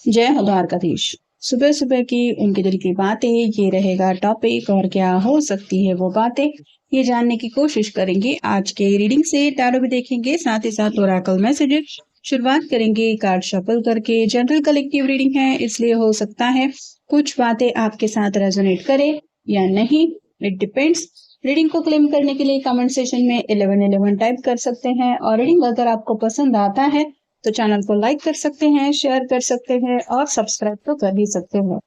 जय हो द्वारकाधीश। सुबह सुबह की उनके दिल की बातें, ये रहेगा टॉपिक। और क्या हो सकती है वो बातें, ये जानने की कोशिश करेंगे आज के रीडिंग से। टैरो भी देखेंगे, साथ ही साथ ओरेकल मैसेजेस। शुरुआत करेंगे कार्ड शफल करके। जनरल कलेक्टिव रीडिंग है, इसलिए हो सकता है कुछ बातें आपके साथ रेजोनेट करे या नहीं, इट डिपेंड्स। रीडिंग को क्लेम करने के लिए कमेंट सेशन में 1111 टाइप कर सकते हैं। और रीडिंग अगर आपको पसंद आता है तो चैनल को लाइक कर सकते हैं, शेयर कर सकते हैं और सब्सक्राइब तो कर ही सकते हैं।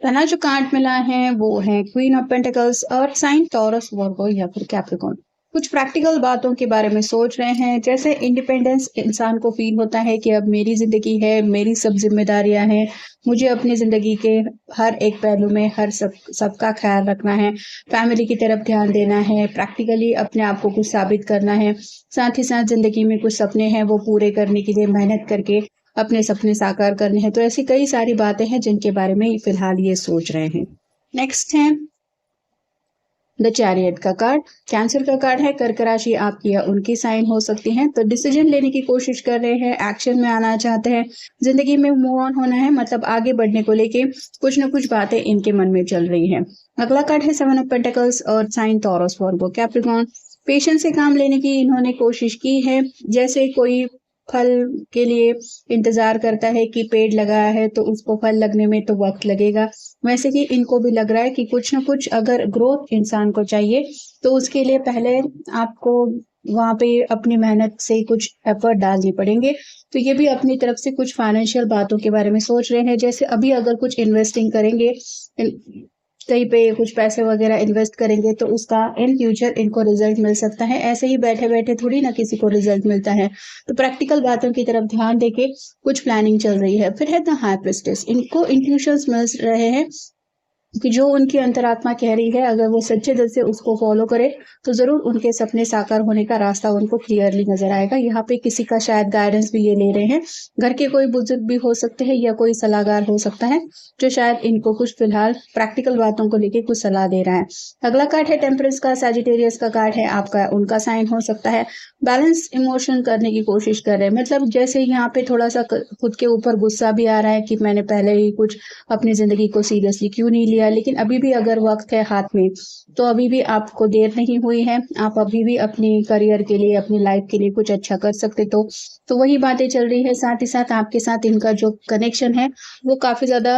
पहला जो कार्ड मिला है वो है क्वीन ऑफ पेंटिकल्स और साइन टॉरस वर्गो या फिर कैप्रिकॉर्न। कुछ प्रैक्टिकल बातों के बारे में सोच रहे हैं, जैसे इंडिपेंडेंस इंसान को फील होता है कि अब मेरी जिंदगी है, मेरी सब जिम्मेदारियां हैं, मुझे अपनी जिंदगी के हर एक पहलू में हर सबका ख्याल रखना है, फैमिली की तरफ ध्यान देना है, प्रैक्टिकली अपने आप को कुछ साबित करना है। साथ ही साथ जिंदगी में कुछ सपने हैं वो पूरे करने के लिए मेहनत करके अपने सपने साकार करने हैं। तो ऐसी कई सारी बातें हैं जिनके बारे में फिलहाल ये सोच रहे हैं। नेक्स्ट है द चैरियट का कार्ड। कैंसर का कार्ड है। कर्क राशि आपकी या उनकी साइन हो सकती है। तो डिसीजन लेने की कोशिश कर रहे हैं, एक्शन में आना चाहते हैं, जिंदगी में मूव ऑन होना है, मतलब आगे बढ़ने को लेके कुछ न कुछ बातें इनके मन में चल रही है। अगला कार्ड है सेवन ऑफ पेंटिकल्स और sign Taurus Virgo Capricorn. Patience से काम लेने की इन्होंने कोशिश की है, जैसे कोई फल के लिए इंतजार करता है कि पेड़ लगाया है तो उसको फल लगने में तो वक्त लगेगा, वैसे ही इनको भी लग रहा है कि कुछ ना कुछ अगर ग्रोथ इंसान को चाहिए तो उसके लिए पहले आपको वहां पे अपनी मेहनत से कुछ एफर्ट डालने पड़ेंगे। तो ये भी अपनी तरफ से कुछ फाइनेंशियल बातों के बारे में सोच रहे हैं, जैसे अभी अगर कुछ इन्वेस्टिंग करेंगे, कहीं पे कुछ पैसे वगैरह इन्वेस्ट करेंगे तो उसका इन फ्यूचर इनको रिजल्ट मिल सकता है। ऐसे ही बैठे बैठे थोड़ी ना किसी को रिजल्ट मिलता है। तो प्रैक्टिकल बातों की तरफ ध्यान देके कुछ प्लानिंग चल रही है। फिर है द हाई प्रिस्टेस। इनको इंट्यूशंस मिल रहे हैं कि जो उनकी अंतरात्मा कह रही है, अगर वो सच्चे दिल से उसको फॉलो करे तो जरूर उनके सपने साकार होने का रास्ता उनको क्लियरली नजर आएगा। यहाँ पे किसी का शायद गाइडेंस भी ये ले रहे हैं, घर के कोई बुजुर्ग भी हो सकते हैं या कोई सलाहकार हो सकता है जो शायद इनको कुछ फिलहाल प्रैक्टिकल बातों को लेके कुछ सलाह दे रहा है। अगला कार्ड है टेम्परेंस का। सैजिटेरियस का कार्ड है, आपका उनका साइन हो सकता है। बैलेंस इमोशन करने की कोशिश कर रहे हैं, मतलब जैसे यहाँ पे थोड़ा सा खुद के ऊपर गुस्सा भी आ रहा है कि मैंने पहले ही कुछ अपनी जिंदगी को सीरियसली क्यों नहीं लिया, लेकिन अभी भी अगर वक्त है हाथ में तो अभी भी आपको देर नहीं हुई है, आप अभी भी अपनी करियर के लिए, अपनी लाइफ के लिए कुछ अच्छा कर सकते। तो वही बातें चल रही है। साथ ही साथ आपके साथ इनका जो कनेक्शन है वो काफी ज्यादा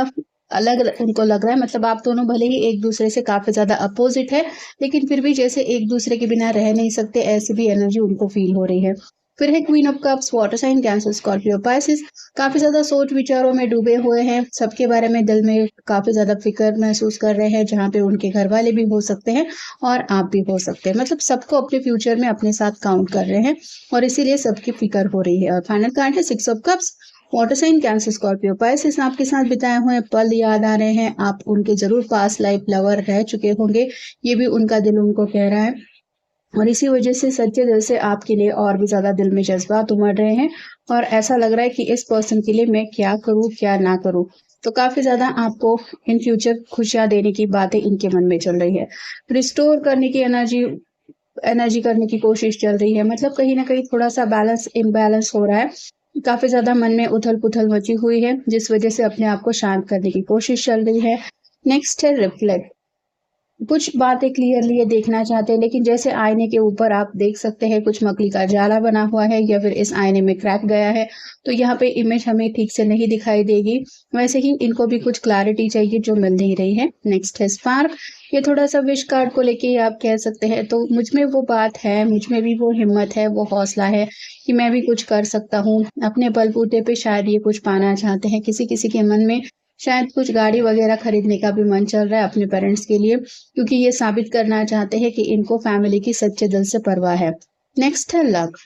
अलग उनको लग रहा है, मतलब आप दोनों भले ही एक दूसरे से काफी ज्यादा अपोजिट है, लेकिन फिर भी जैसे एक दूसरे के बिना रह नहीं सकते, ऐसी भी एनर्जी उनको फील हो रही है। फिर है queen of cups, water sign Cancer Scorpio Pisces. काफी ज्यादा सोच विचारों में डूबे हुए हैं, सबके बारे में दिल में काफी ज्यादा फिक्र महसूस कर रहे हैं, जहाँ पे उनके घर वाले भी हो सकते हैं और आप भी हो सकते हैं, मतलब सबको अपने फ्यूचर में अपने साथ काउंट कर रहे हैं और इसीलिए सबकी फिक्र हो रही है। और फाइनल कार्ड है six of cups. Water sign Cancer Scorpio Pisces. आपके साथ बिताए हुए पल याद आ रहे हैं, आप उनके जरूर पास लाइफ लवर रह चुके होंगे, ये भी उनका दिल उनको कह रहा है। और इसी वजह से सच्चे दिल से आपके लिए और भी ज्यादा दिल में जज्बात उमड़ रहे हैं और ऐसा लग रहा है कि इस पर्सन के लिए मैं क्या करूं क्या ना करूं। तो काफी ज्यादा आपको इन फ्यूचर खुशियां देने की बातें इनके मन में चल रही है। रिस्टोर करने की एनर्जी एनर्जी करने की कोशिश चल रही है, मतलब कहीं ना कहीं थोड़ा सा बैलेंस इम्बैलेंस हो रहा है। काफी ज्यादा मन में उथल पुथल मची हुई है, जिस वजह से अपने आप को शांत करने की कोशिश चल रही है। नेक्स्ट है रिफ्लेक्ट। कुछ बातें क्लियरली ये देखना चाहते हैं, लेकिन जैसे आईने के ऊपर आप देख सकते हैं कुछ मकड़ी का जाला बना हुआ है या फिर इस आईने में क्रैक गया है, तो यहाँ पे इमेज हमें ठीक से नहीं दिखाई देगी। वैसे ही इनको भी कुछ क्लैरिटी चाहिए जो मिल नहीं रही है। नेक्स्ट है स्पार्क। ये थोड़ा-सा विश कार्ड को लेके आप कह सकते हैं, तो मुझ में वो बात है, मुझ में भी वो हिम्मत है, वो हौसला है कि मैं भी कुछ कर सकता हूँ। अपने बलबूते पे शायद ये कुछ पाना चाहते हैं। किसी-किसी के मन में शायद कुछ गाड़ी वगैरह खरीदने का भी मन चल रहा है अपने पेरेंट्स के लिए, क्योंकि ये साबित करना चाहते हैं कि इनको फैमिली की सच्चे दिल से परवाह है। नेक्स्ट है लक।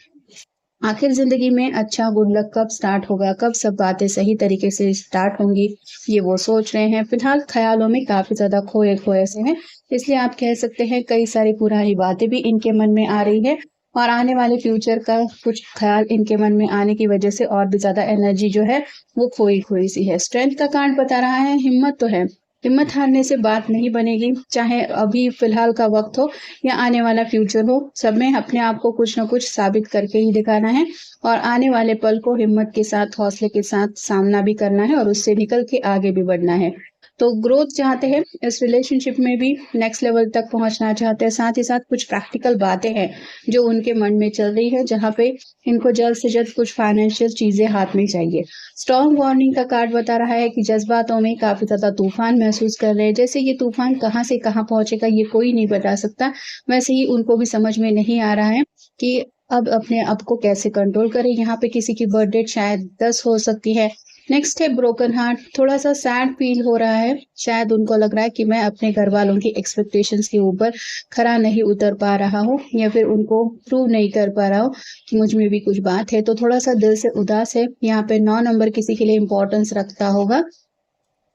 आखिर ज़िंदगी में अच्छा गुड लक कब स्टार्ट होगा, कब सब बातें सही तरीके से स्टार्ट होंगी, ये वो सोच रहे हैं। फिलहाल ख़्यालों में काफ़ी ज़्यादा खोए-खोए से हैं, इसलिए आप कह सकते हैं कई सारी पुरानी बातें भी इनके मन में आ रही है और आने वाले फ्यूचर का कुछ ख़्याल इनके मन में आने की वज़ह से और भी ज़्यादा एनर्जी जो है, वो खोई-खोई सी है। स्ट्रेंथ का कार्ड बता रहा है हिम्मत तो है, हिम्मत हारने से बात नहीं बनेगी, चाहे अभी फ़िलहाल का वक़्त हो या आने वाला फ्यूचर हो, सब में अपने आप को कुछ न कुछ साबित करके ही दिखाना है और आने वाले पल को हिम्मत के साथ, हौसले के साथ सामना भी करना है और उससे निकल के आगे भी बढ़ना है। तो ग्रोथ चाहते हैं, इस रिलेशनशिप में भी नेक्स्ट लेवल तक पहुँचना चाहते हैं, साथ ही साथ कुछ प्रैक्टिकल बातें हैं, जो उनके मन में चल रही है, जहाँ पे इनको जल्द से जल्द कुछ फाइनेंशियल चीज़ें हाथ में चाहिए। स्ट्रॉन्ग वार्निंग का कार्ड बता रहा है कि जज़्बातों में काफ़ी ज़्यादा तूफ़ान महसूस कर रहे हैं, जैसे ये तूफ़ान कहाँ से कहाँ पहुँचेगा ये कोई नहीं बता सकता, वैसे ही उनको भी समझ में नहीं आ रहा है कि अब अपने आप को कैसे कंट्रोल करें। यहाँ पे किसी की बर्थ डेट शायद 10 हो सकती है। नेक्स्ट है ब्रोकन हार्ट। थोड़ा-सा सैड फ़ील हो रहा है, शायद उनको लग रहा है कि मैं अपने घरवालों की एक्सपेक्टेशंस के ऊपर खरा नहीं उतर पा रहा हूँ या फिर उनको प्रूव नहीं कर पा रहा हूँ कि मुझ में भी कुछ बात है, तो थोड़ा-सा दिल से उदास है। यहाँ पे 9 नंबर किसी के लिए इम्पोर्टेंस रखता होगा।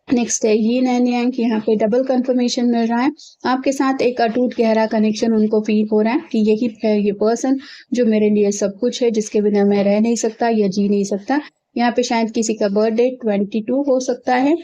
नेक्स्ट है यिन एंड यांग। यहाँ पे डबल कंफर्मेशन मिल रहा है, आपके साथ एक अटूट गहरा कनेक्शन उनको फ़ील हो रहा है कि यही है ये पर्सन जो मेरे लिए सब कुछ है, जिसके बिना मैं रह नहीं सकता या जी नहीं सकता। यहाँ पे शायद किसी का बर्थडे 22 हो सकता है,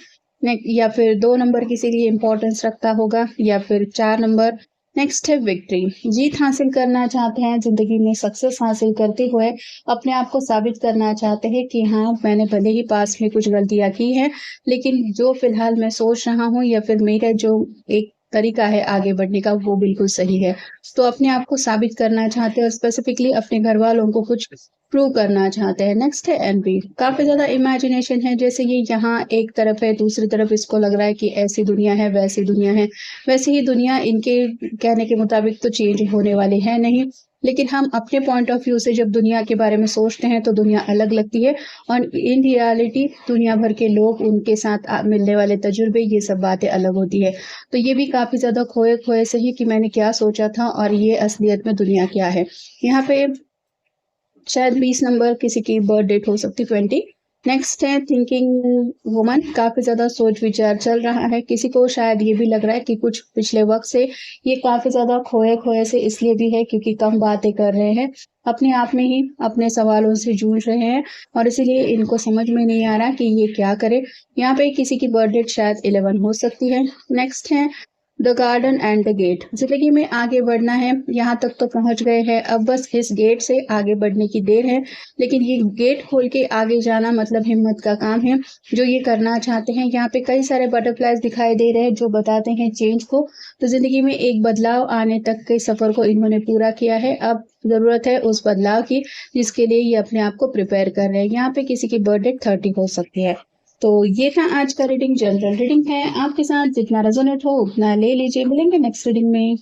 या फिर 2 नंबर किसी लिए इम्पोर्टेंस रखता होगा या फिर 4 नंबर। नेक्स्ट है विक्ट्री। जीत हासिल करना चाहते हैं, ज़िंदगी में सक्सेस हासिल करते हुए अपने आप को साबित करना चाहते हैं कि हाँ, मैंने भले ही पास्ट में कुछ गलतियाँ की हैं, लेकिन जो फ़िलहाल मैं सोच रहा हूँ या फिर मेरा जो एक तरीका है आगे बढ़ने का, वो बिल्कुल सही है। तो अपने आप को साबित करना चाहते हैं और स्पेसिफ़िकली अपने घरवालों को कुछ प्रूव करना चाहते हैं। नेक्स्ट है एनवी। काफ़ी ज़्यादा इमेजिनेशन है, जैसे ये यहाँ एक तरफ है, दूसरी तरफ इसको लग रहा है कि ऐसी दुनिया है, वैसी दुनिया है। वैसे ही दुनिया इनके कहने के मुताबिक तो चेंज होने वाली है नहीं, लेकिन हम अपने पॉइंट ऑफ व्यू से जब दुनिया के बारे में सोचते हैं, तो दुनिया अलग लगती है और इन रियलिटी दुनिया भर के लोग, उनके साथ मिलने वाले तजुर्बे, ये सब बातें अलग होती है। तो ये भी काफ़ी ज़्यादा खोए-खोए से ही कि मैंने क्या सोचा था और ये असलियत में दुनिया क्या है। यहाँ पे शायद 20 नंबर किसी की बर्थ डेट हो सकती है 20। नेक्स्ट है थिंकिंग वुमन। काफ़ी ज़्यादा सोच-विचार चल रहा है। किसी को शायद ये भी लग रहा है कि कुछ पिछले वक़्त से ये काफ़ी ज़्यादा खोए-खोए से इसलिए भी है क्योंकि कम बातें कर रहे हैं। अपने आप में ही अपने सवालों से जूझ रहे हैं और इसीलिए इनको समझ में नहीं आ रहा कि ये क्या करें। यहाँ पे किसी की बर्थ डेट शायद 11 हो सकती है। नेक्स्ट है the garden and the gate. ज़िंदगी में आगे बढ़ना है, यहाँ तक तो पहुँच गए हैं, अब बस इस गेट से आगे बढ़ने की देर है। लेकिन ये गेट खोल के आगे जाना मतलब हिम्मत का काम है, जो ये करना चाहते हैं। यहाँ पे कई सारे बटरफ्लाइज़ दिखाई दे रहे हैं जो बताते हैं चेंज को। तो ज़िंदगी में एक बदलाव आने तक के सफ़र को इन्होंने पूरा किया है, अब ज़रूरत है उस बदलाव की, जिसके लिए ये अपने आप को प्रिपेयर कर रहे हैं। यहाँ पे किसी की बर्थ डेट 30 हो सकती है। तो ये था आज का रीडिंग, जनरल रीडिंग है। आपके साथ जितना रेजोनेट हो उतना ले लीजिए। मिलेंगे नेक्स्ट रीडिंग में।